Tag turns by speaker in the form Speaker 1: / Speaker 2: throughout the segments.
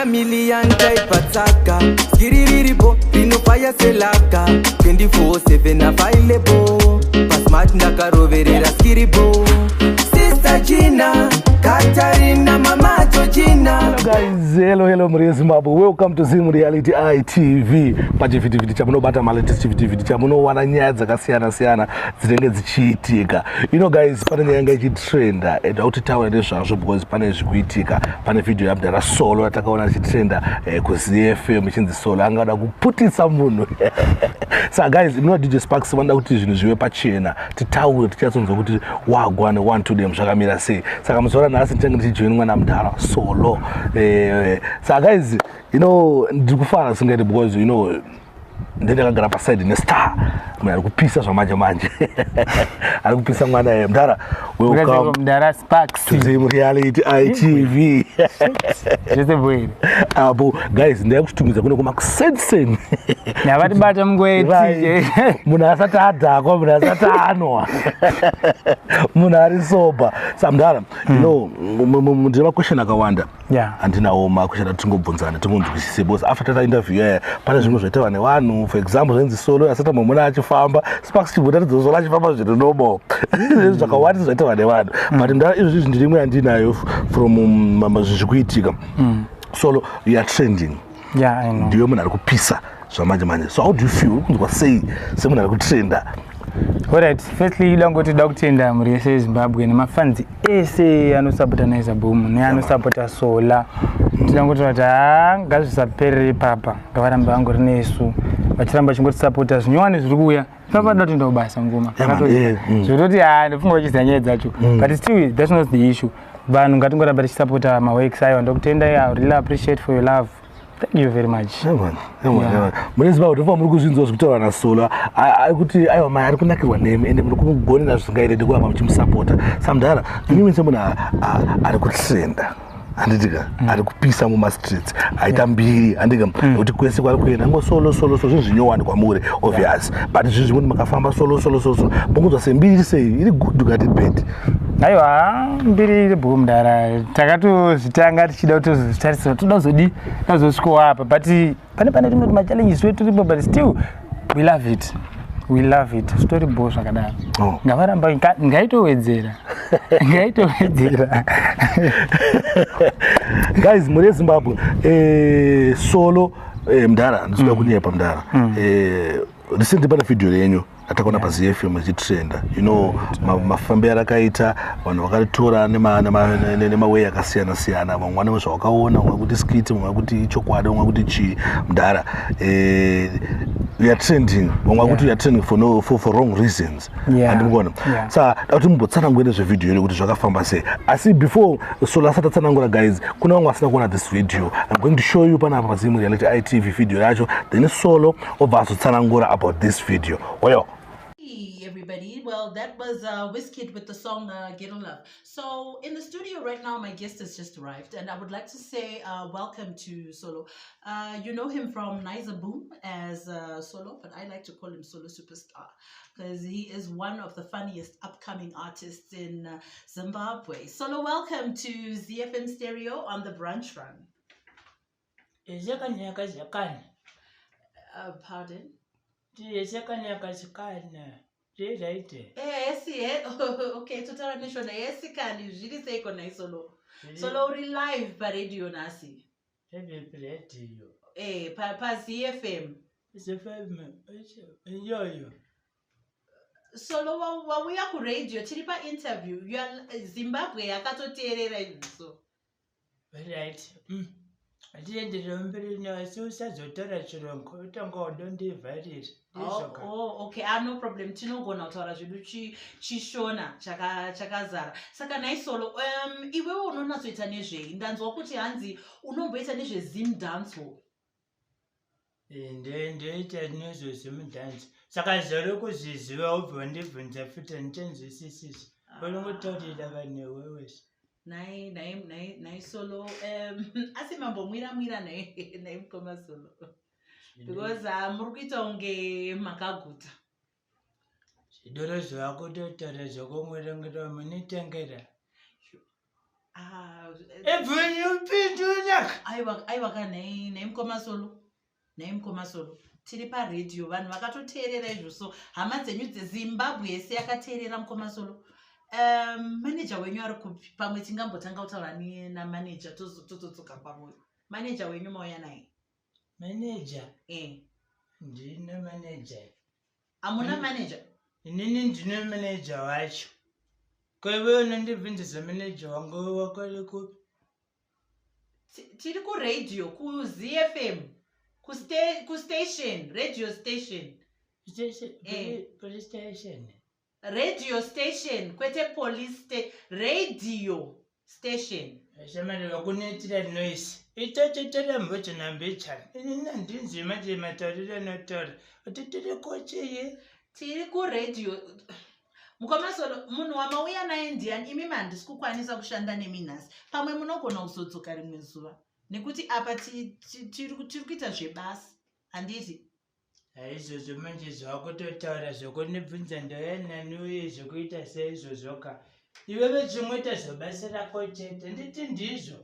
Speaker 1: a million type attacker. Skiriribo, Rino fire selaka. 24/7 available. Pasmat ndakaroverera skiribo. Sister Gina, Katarina, Mama Georgina.
Speaker 2: Hello guys, hello Zimbabwe. Welcome to Zim Reality ITV. Pachivhiti chamunobata malatest chivhiti chamunowana nyaya dzakasiyana dzinenge dzichiitika. You know guys, pane nyaya yanga ichitrenda kuti taura nezvazvo because pane zvikuitika. Pane video yabdara Solo yatakaona ichitrenda kuZFM ichinzi Solo angada kuputisa munhu. So guys, you know DJ Sparks vanda kuti zvinhu zviwe pachena. Titaure tichatsonzwa kuti wagwana 1 2 dem zvakamira sei. Saka muzora nhasi ndichange ndichijoinwa namdara Solo. So guys, you know, ndikufara singaite because you know ndakagara paside nestar ari kupisa zvamanje ari kupisa mwana mdara. Welcome
Speaker 3: mdara Sparks
Speaker 2: to Zim Reality ITV.
Speaker 3: Just a boy.
Speaker 2: Abo guys, ndakutumiza kuno kuma kusensen
Speaker 3: yavatibata mungweti
Speaker 2: munhu asati adhakwa, munhu asati anwa, munhu ari soba. Samdara, you know, ndine makwesheni akawanda handinawo makwesheni atingobvunzana timunzwisise because after tata interview pane zvimwe zvaitwa nevanhu. For example, zvenzi Solo asati mamuna achifamba Sparks chibhuta Solo achifamba zviri normal zvakawanda zvaitwa nevanhu. But ndara izvi ndirimwe handinayo from zvirikuitika. Solo, you are trending.
Speaker 3: Yeah, I know.
Speaker 2: Ndiwe munhu ari kupisa zvamanje. So how do you feel? Ukunzwa sei semunhu ari kutrenda?
Speaker 3: Alright, firstly ndangoti kutenda muri yese Zimbabwe nemafanzi ese anosapota Naiza Boom neanosapota Sola. Ndangoti kuti ngazvisaperere papa, ngavaramba vangori nesu vachiramba chingotisapota zvinyowani zviri kuuya. Papa ndatinda kubasa ngoma zvototi ndofunga vachiziva nyaya dzacho, but still that's not the issue. Vanhu ngatingoramba tichisapota maworks ayo. Ndakutenda. I really appreciate for your love. Thank you very much.
Speaker 2: Mune Zimbabwe tofa muri kuzvinzwa zvekutaura naSola kuti aiwa mai ari kunakirwa nemi ende muri kugonera zvisingairedi kuramba muchimusapota. Samdara, inini semunhu ari kutrenda handitika, ari kupisa mumastreets aita mbiri handika kuti kwese kwari kuenda ngo Solo zvinhu zvinyowani kwamuri obvious, but izvizvi muti makafamba Solo mungunzwa sembiri sei, iri good ukati bad?
Speaker 3: Aiwa, mbiri iri Boom mdara takatozvitanga tichida kutozozvitarisa toda kuzodi tazosvikowa apa, but pane rimwe machallenges turipo, but still we love it story bo zvakadaro. Ngavaramba ngaitowedzera
Speaker 2: guys, muri Zimbabwe Solo mdara ndinoda kunyepa mdara recently pane video yenyu atakaona paZFM ichitrenda, you know, mafambiro akaita vanhu vakaritora nemaway akasiyana vamwe vane zvavakaona, vamwe kuti skiti, vamwe kuti chokwadi, vamwe kuti chi mdara. We are trending, vamwe kuti we are trending for wrong reasons. Andimugona. Saka kuti mumbotsanangura zvevideo ino kuti zvakafamba sei. Asi before Solo asati atsanangura guys, kuna vamwe vasina kuona this video. I'm going to show you panapa paZim Reality ITV video yacho, then Solo obva azotsanangura about this video. Oyo.
Speaker 4: Everybody, well, that was Wizkid with the song Get On Love. So in the studio right now, my guest has just arrived, and I would like to say welcome to Solo. You know him from Naiza Boom as Solo, but I like to call him Solo Superstar because he is one of the funniest upcoming artists in Zimbabwe. Solo, welcome to ZFM Stereo on the Brunch Run. Pardon? Okay, total nation yes can zviri sei kona Solo. Solo uri live pa radio nasi. Radio. Pa ZFM. Yo. Solo wauya ku radio tiri pa interview. You are Zimbabwe yakatoteerera izvo. Right. Okay, no problem. Tinogona kutaura zvedu chishona chakazara. Saka naisolo iwewe unonatsoita nezvei? Ndanzwa kuti hanzi unomboita nezvezim dance hall. Ndoita nezvezim dance. Saka zviri kuzviziva ubva ndibvunza futi handichanzwisisisi. Unongotaurira vanhu newewe. Nai Solo asi mambomwira nai mukoma Solo because muri kuita unge makaguta zvidoro zvako totaura zvokumwira munitengera aiwa kanai mkomasolo tiri paredhiyo vanhu vakatoteerera izvo so hama dzenyu dzezimbabwe yese yakateerera mukomasolo. Maneja wenyu ari kupi? Pamwe tingambotanga kutaura namaneja tozodzoka pamwe. Maneja wenyu mauya naye?
Speaker 5: Maneja? Ndine maneja.
Speaker 4: Hamuna maneja?
Speaker 5: Inini ndine maneja wacho. Kwewe unondibvunzisa maneja wangu wakali kupi?
Speaker 4: Tiri kuradhiyo, kuZFM, kustation, radio station.
Speaker 5: Police station.
Speaker 4: Radio station, kwete police radio station.
Speaker 5: Shamani wakunetira noise. Itochitira mbocho na mbechana. Inina ndinzi maje matarira notora. Utitire kocheye.
Speaker 4: Tiri kuradhiyo. Mukomasolo munhu wamauya naye ndiani? Imi handisi kukwanisa kushanda neminhasi. Pamwe munogona kuzodzoka rimwe zuva. Nekuti apa tiri kuita zvebasa. Handiti?
Speaker 5: Izvozvo manje zvakutotaura zvokunibvunza ndoyanani zvokuita seizvozvoka. Iwewe chimweta zvobasa rako chete. Nditi ndizvo.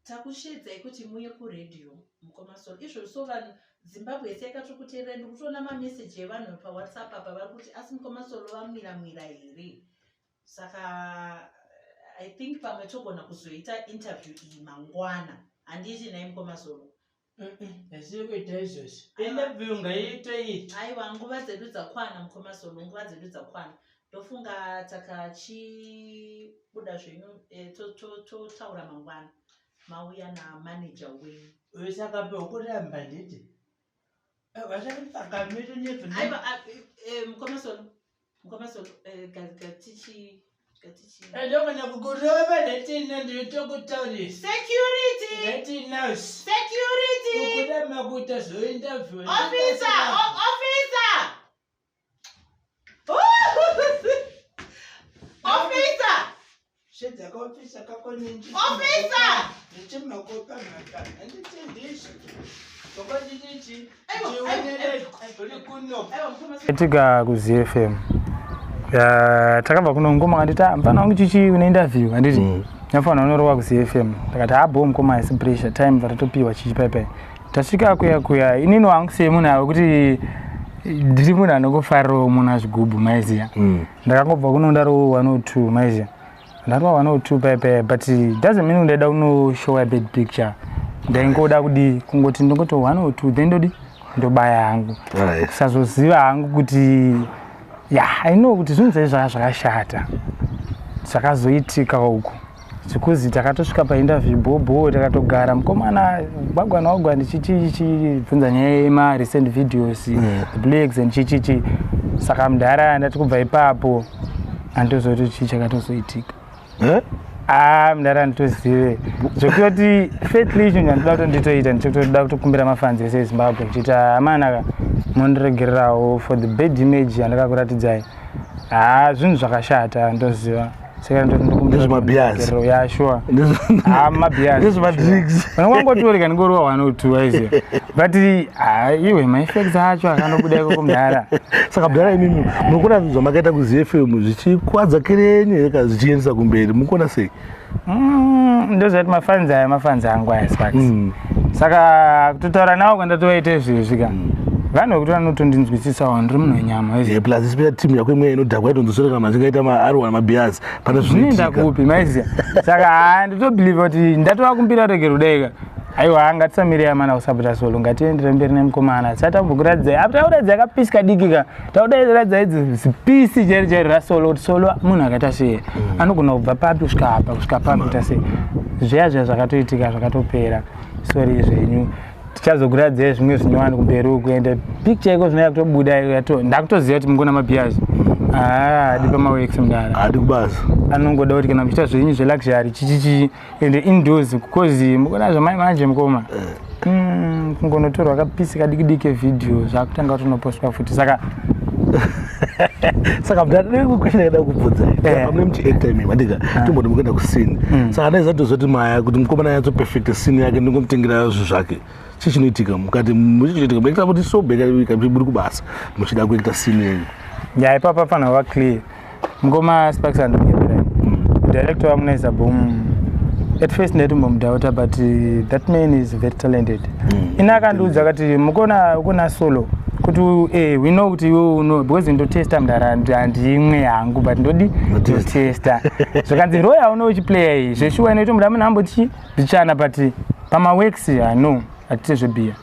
Speaker 4: Takushedzai kuti muye kuradhiyo mukomasolo. Izvo so vanhu Zimbabwe yese yakatokuteerera. Ndikutoona mameseji evanhu paWhatsApp apa vari kuti asi mukomasolo vamwira here. Saka I think pamwe togona kuzoita interview iyi mangwana. Handiti nai mukomasolo?
Speaker 5: Asi kuita izvozvo. Interview ngaiitoiti.
Speaker 4: Aiwa, nguva dzedu dzakwana mukomasolo, nguva dzedu dzakwana. Ndofunga takachibuda zvenyu totaura mangwana. Mauya namaneja wenyu.
Speaker 5: Saka pekuramba nditi. Vachakupakamiri nebvuna.
Speaker 4: Aiwa, mukomasolo, gatichi.
Speaker 5: Ndogona kukurova netina nditokutaurisa.
Speaker 4: Security!
Speaker 5: Netinos.
Speaker 4: Security!
Speaker 5: Kukuramba kuita zvointerview.
Speaker 4: Officer! Officer!
Speaker 5: Shedza kaofisa kako ninji.
Speaker 4: Officer!
Speaker 5: Ndichimakopa maka. Handiti ndizvo. Tokondiniti.
Speaker 3: Etika kuZFM. Takabva kunongoma kanditi mfana wangu chichi une interview handiti nafana unorowa kuZFM takati boom koma isi pressure time vatatopiwa chichi paipai tasvika kuya inini wangu semunhu wekuti ndiri munhu anokufarirawo munhu azvigubhu maiziya ndakangobva kuno ndaro 102 maiziya ndarova 102 paipai but doesn't mean ndaida kunoshow a bad picture ndaingoda kudi kungoti ndingoto 102 then ndodi ndobaya hangu kusazoziva hangu kuti I know kuti zvinhu zvakashata zvakazoitika uku zvikuzi takatosvika painterview bobo takatogara mukomana gwagwana ndichibvunza nyaya yema-recent videos blags and chichichi saka mudhara ndati kubva ipapo handitozoti chii chakatozoitika mudhara handitozive zvokutoti fately izvo ndandida kuti nditoita ndichitoda kutokumbira mafanzi ese eZimbabwe kuchiita amanaka mondiregererawo for the bad image yandakakuratidzai zvinhu zvakashata ndoziva saka
Speaker 2: ndezvemabiazi
Speaker 3: ya sure mabiazi
Speaker 2: ndezvemadrinks
Speaker 3: vanongotoreka ndingoriwa 102 aiziva but iwe maeffects acho akanobuda ikoko mudhara
Speaker 2: saka mudhara imimi munokona zvamakaita kuZFM zvichikwadza kerenye ka zvichiendesa kumberi mukona sei?
Speaker 3: Ndozvati mafanzi angu aya saka kutotaura nawo kwandatovaita izvizvika vanhu vekuti vanotondinzwisisawo ndiri munhu wenyama
Speaker 2: plus isipeta timu yako imwe inodhakwa itondosoreka machingaita maarwa namabiazi pana
Speaker 3: zvinoenda kupi maiziya saka nditobhiliva kuti ndatovakumbira rege rudaika aiwa ngatisamiri yamana kusapota solo ngatiendere mberi nemukomana satambokuradzai apa tauradzai akapisi kadikika taudairadza idzi zipisi cheri rasolo kuti solo munhu akaita sei anogona kubva papi kusvika papi kuita sei zviya zvakatoitika zvakatopera sori zvenyu tichazokuradzai zvimwe zvinyowani kumberi ukuende picture iko zvinoya kutobuda ndakutoziva kuti mungona mabiazi hadi pamawex mudara
Speaker 2: hadi kubasa
Speaker 3: anongoda kuti kana muchiita zvenyu zveluxury chichichi ende indoors kukozi mukona zvamai manje mukoma kungonotorwa kapisi kadikidiki video zvakutanga kuti unopostwa futi saka
Speaker 2: saka mudara kweshina kada kubvunza pamune muchiacta imi mandika tomboti mukuenda kusini saka ndaizatozoti maya kuti mukomana yatsoperfect scene yake ndingomutengera zvinhu zvake chii chinoitika mukati muchichiitika maita kuti sobheka muri kubasa muchida kuita scene yenyu
Speaker 3: ipapa fanira kuva clear mukoma sparks andongeberai director wamu Naiza Boom at first ndaitombomudhauta, but that man is very talented. Ina akandiudza akati mukona kuna solo kuti we know kuti iwe because ndotesta mudara handimwe hangu but ndodi ndotesta zvakanzi roya uno uchiplaya iyi zveshuwa inoito muda munhambo tichichana but pamaworks no hatite zvebhiya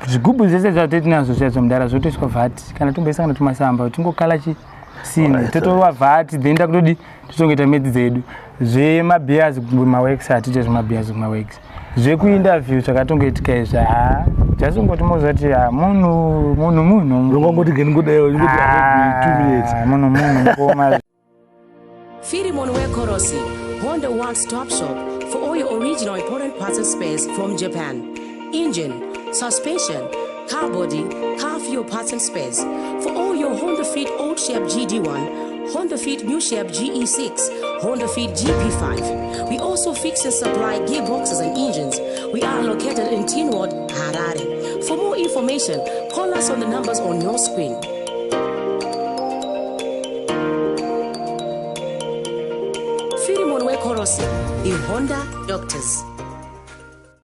Speaker 3: zvigubhu zvese zvatotinazvo zvazvomudara zvotoiswa vhati kana tomboisangana tumasamba tingokala chisini totova vhati then takutodi totongoita medzi dzedu zvemabhiyazi kumaworks hatite zvemabhiyazi kumaworks zvekuinterview zvakatongoitika izvi jasingoti mozati munhu
Speaker 2: ngongoti ngengudayo ngoti 2 minutes
Speaker 3: munhu koma
Speaker 6: Firimon Korosi, Honda one-stop shop for all your original important parts and spares from Japan. Engine, suspension, car body, car fuel parts and spares. For all your Honda Fit old shape GD1, Honda Fit new shape GE6, Honda Fit GP5. We also fix and supply gearboxes and engines. We are located in Tinward, Harare. For more information, call us on the numbers on your screen. Firimon Korosi, the Honda Doctors.